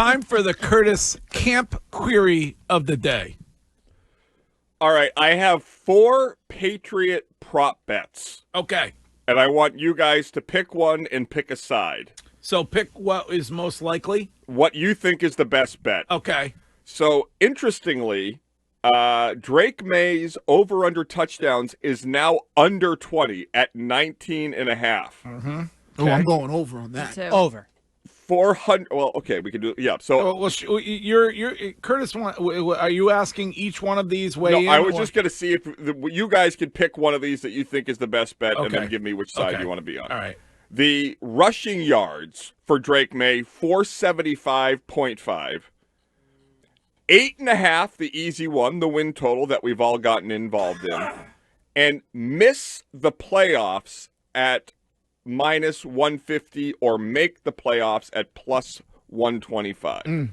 Time for the Curtis Camp query of the day. All right, I have 4 Patriot prop bets. Okay. And I want you guys to pick one and pick a side. So pick what is most likely? What you think is the best bet. Okay. So, interestingly, Drake May's over-under touchdowns is now under 20 at 19.5. Mm-hmm. Okay. Oh, I'm going over on that. Over. 400. Well, okay, we can do. Yeah. So, you're Curtis. Are you asking each one of these weigh in? I was just going to see if you guys could pick one of these that you think is the best bet, and then give me which side you want to be on. All right. The rushing yards for Drake May 475.5. 8.5, the easy one, the win total that we've all gotten involved in, and miss the playoffs at minus 150 or make the playoffs at plus 125.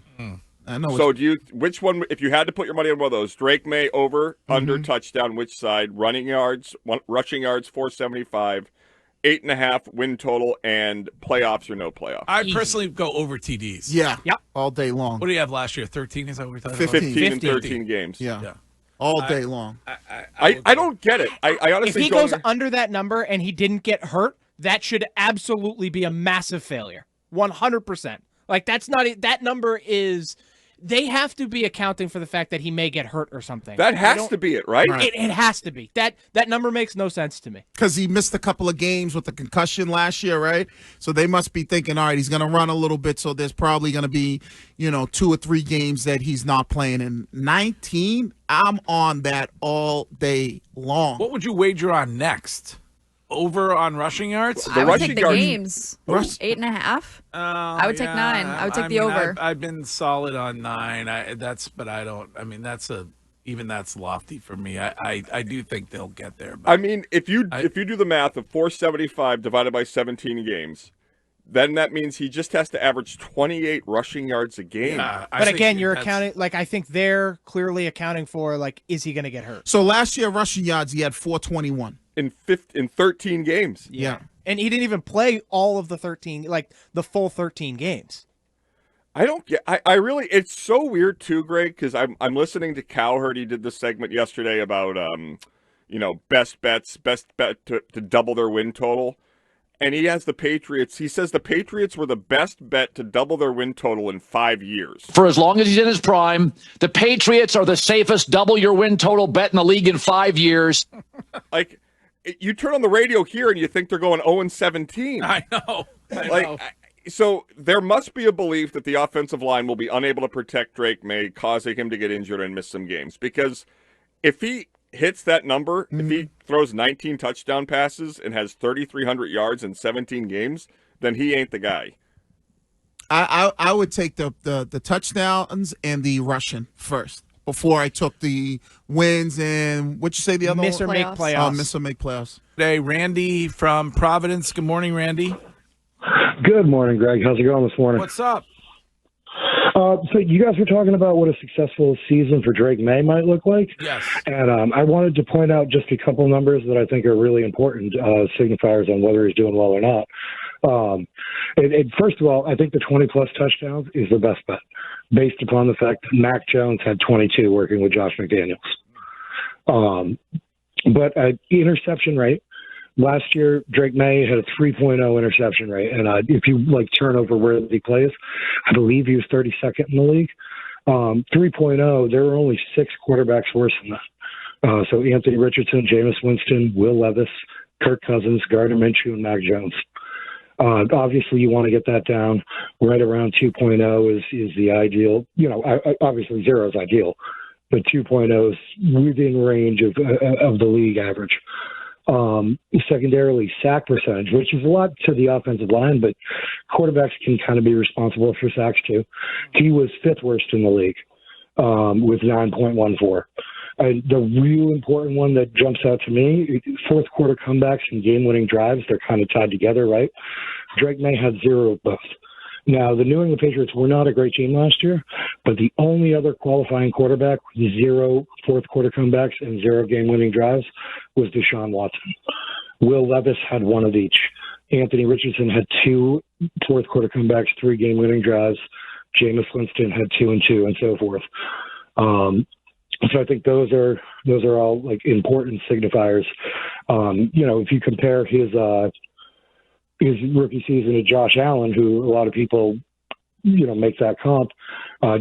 I know. So which one, if you had to put your money on one of those, Drake May over, under touchdown, which side? Rushing yards 475, 8.5 win total, and playoffs or no playoffs. I personally go over TDs. Yeah. Yep. All day long. What do you have last year? 13? Is that what we're talking 15. about? 15 and 13 games. Yeah. All day long. I don't get it. I honestly If he goes under that number and he didn't get hurt, that should absolutely be a massive failure. 100%. Like, that's not it. That number is. They have to be accounting for the fact that he may get hurt or something. That has to be it, right? It has to be. That number makes no sense to me. Because he missed a couple of games with the concussion last year, right? So they must be thinking, all right, he's going to run a little bit, so there's probably going to be, 2 or 3 games that he's not playing. And 19, I'm on that all day long. What would you wager on next? Over on rushing yards? I would take the games. 8.5. I would take 9. I would take the over. I've been solid on 9. That's lofty for me. I do think they'll get there. But if you do the math of 475 divided by 17 games, then that means he just has to average 28 rushing yards a game. But again, you're accounting, I think they're clearly accounting for, is he going to get hurt? So last year, rushing yards, he had 421. In 13 games. Yeah. And he didn't even play all of the 13, the full 13 games. I don't get. I really. It's so weird too, Greg, because I'm listening to Cowherd. He did this segment yesterday about best bet to double their win total, and he has the Patriots. He says the Patriots were the best bet to double their win total in 5 years. For as long as he's in his prime, the Patriots are the safest double your win total bet in the league in 5 years. You turn on the radio here and you think they're going 0-17. I know. So there must be a belief that the offensive line will be unable to protect Drake May, causing him to get injured and miss some games. Because if he hits that number, if he throws 19 touchdown passes and has 3,300 yards in 17 games, then he ain't the guy. I would take the touchdowns and the rushing first before I took the wins and what'd you say the other miss one? Or make playoffs. Miss or make playoffs. Today, Randy from Providence. Good morning, Randy. Good morning, Greg. How's it going this morning? What's up? So you guys were talking about what a successful season for Drake May might look like. Yes. And I wanted to point out just a couple of numbers that I think are really important signifiers on whether he's doing well or not. First of all, I think the 20-plus touchdowns is the best bet, based upon the fact that Mac Jones had 22 working with Josh McDaniels. But interception rate, last year, Drake May had a 3.0 interception rate. And if you turnover where he plays, I believe he was 32nd in the league. 3.0, there were only 6 quarterbacks worse than that. So Anthony Richardson, Jameis Winston, Will Levis, Kirk Cousins, Gardner Minshew, and Mac Jones. Obviously, you want to get that down right around 2.0 is the ideal. Obviously 0 is ideal, but 2.0 is within range of the league average. Secondarily, sack percentage, which is a lot to the offensive line, but quarterbacks can kind of be responsible for sacks too. He was 5th worst in the league with 9.14. The real important one that jumps out to me, fourth quarter comebacks and game-winning drives, they're kind of tied together, right? Drake May had 0 of both. Now, the New England Patriots were not a great team last year, but the only other qualifying quarterback with 0 fourth quarter comebacks and 0 game-winning drives was Deshaun Watson. Will Levis had 1 of each. Anthony Richardson had 2 fourth quarter comebacks, 3 game-winning drives. Jameis Winston had 2 and 2, and so forth. So I think those are all like important signifiers. If you compare his rookie season to Josh Allen, who a lot of people make that comp.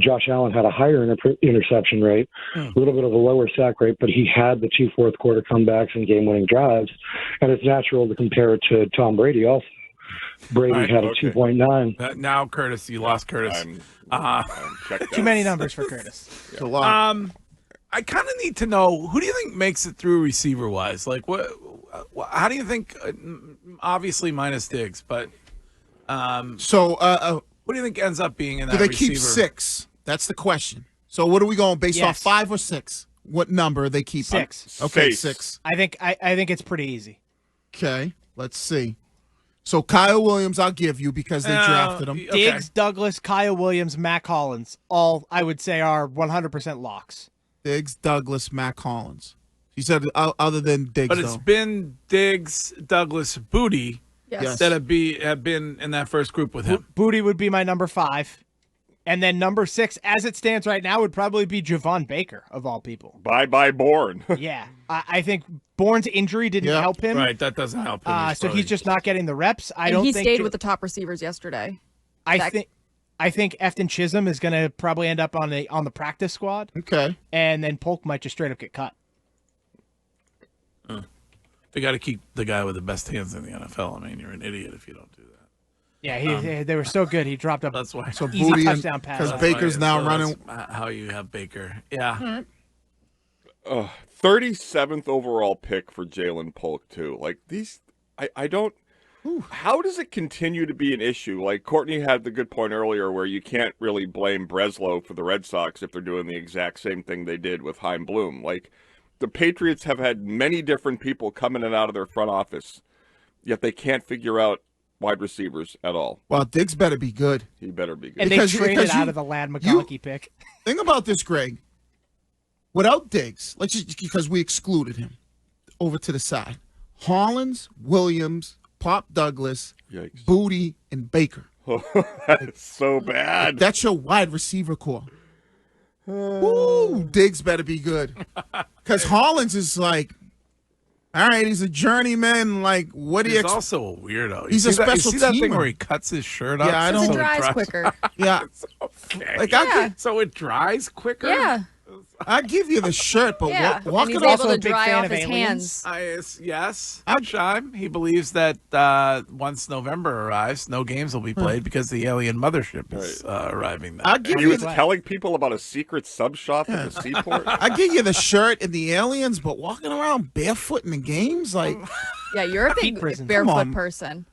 Josh Allen had a higher interception rate, a little bit of a lower sack rate, but he had the 2 fourth quarter comebacks and game-winning drives, and it's natural to compare it to Tom Brady also. Brady had a 2.9. Now, Curtis, you lost Curtis. Too many numbers for Curtis. It's a lot. I kind of need to know, who do you think makes it through receiver-wise? Like, how do you think, obviously minus Diggs, but what do you think ends up being in that do they receiver? keep 6? That's the question. So what are we going based off, 5 or 6? What number they keep? 6. Okay, 6. I think it's pretty easy. Okay, let's see. So Kyle Williams, I'll give you because they drafted him. Okay. Diggs, Douglas, Kyle Williams, Mac Hollins, all I would say are 100% locks. Diggs, Douglas, Mac Hollins. You said other than Diggs, But it's been Diggs, Douglas, Booty Yes. that have been in that first group with him. Booty would be my number 5. And then number 6, as it stands right now, would probably be Javon Baker, of all people. Bye-bye, Bourne. Yeah. I think Bourne's injury didn't help him. Right, that doesn't help him. So he's just not getting the reps. He stayed with the top receivers yesterday. I think Efton Chisholm is going to probably end up on the practice squad. Okay. And then Polk might just straight up get cut. They got to keep the guy with the best hands in the NFL. I mean, you're an idiot if you don't do that. Yeah, they were so good. He dropped up. That's why. So easy Booty touchdown pass. because Baker's now running. How you have Baker? Yeah. 37th overall pick for Jalen Polk too. Like these, I don't. How does it continue to be an issue? Like Courtney had the good point earlier, where you can't really blame Breslow for the Red Sox if they're doing the exact same thing they did with Chaim Bloom. Like the Patriots have had many different people come in and out of their front office, yet they can't figure out wide receivers at all. Well, Diggs better be good. He better be good. And they traded out of the Lad McConkey pick. Think about this, Greg. Without Diggs, let's just because we excluded him, over to the side. Hollins, Williams, Pop Douglas, Yikes. Booty, and Baker. That's so bad. That's your wide receiver core. Ooh, Diggs better be good. Because Hollins is like, all right, he's a journeyman. Like, what do you He's also a weirdo. He's a special You see that thing teamer. where he cuts his shirt off? Yeah, I Because don't. it dries quicker. Yeah, Okay. like So it dries quicker? Yeah. I give you the shirt, but Yeah. walk And he's it off. able to a big dry fan off of his aliens. hands. Yes. Shime. He believes that once November arrives, no games will be played because the alien mothership is arriving. I give He you was telling people about a secret sub shop at the seaport. I give you the shirt and the aliens, but walking around barefoot in the games, like Yeah, you're a big prison. Come barefoot on. person.